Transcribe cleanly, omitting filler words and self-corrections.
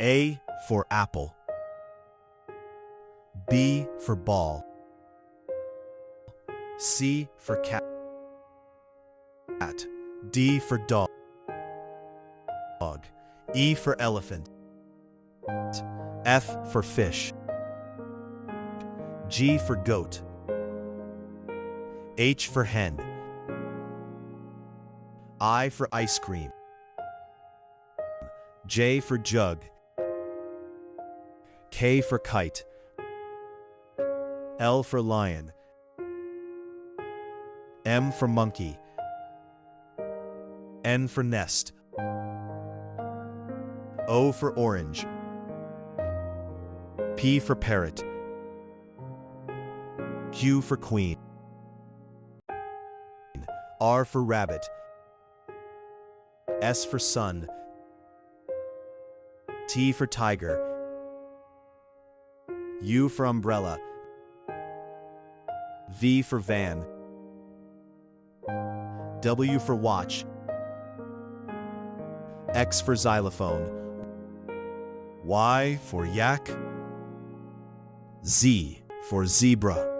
A for apple. B for ball. C for cat. D for dog. E for elephant. F for fish. G for goat. H for hen. I for ice cream. J for jug. K for kite. L for lion. M for monkey. N for nest. O for orange. P for parrot. Q for queen. R for rabbit. S for sun. T for tiger. U for umbrella. V for van. W for watch. X for xylophone. Y for yak. Z for zebra.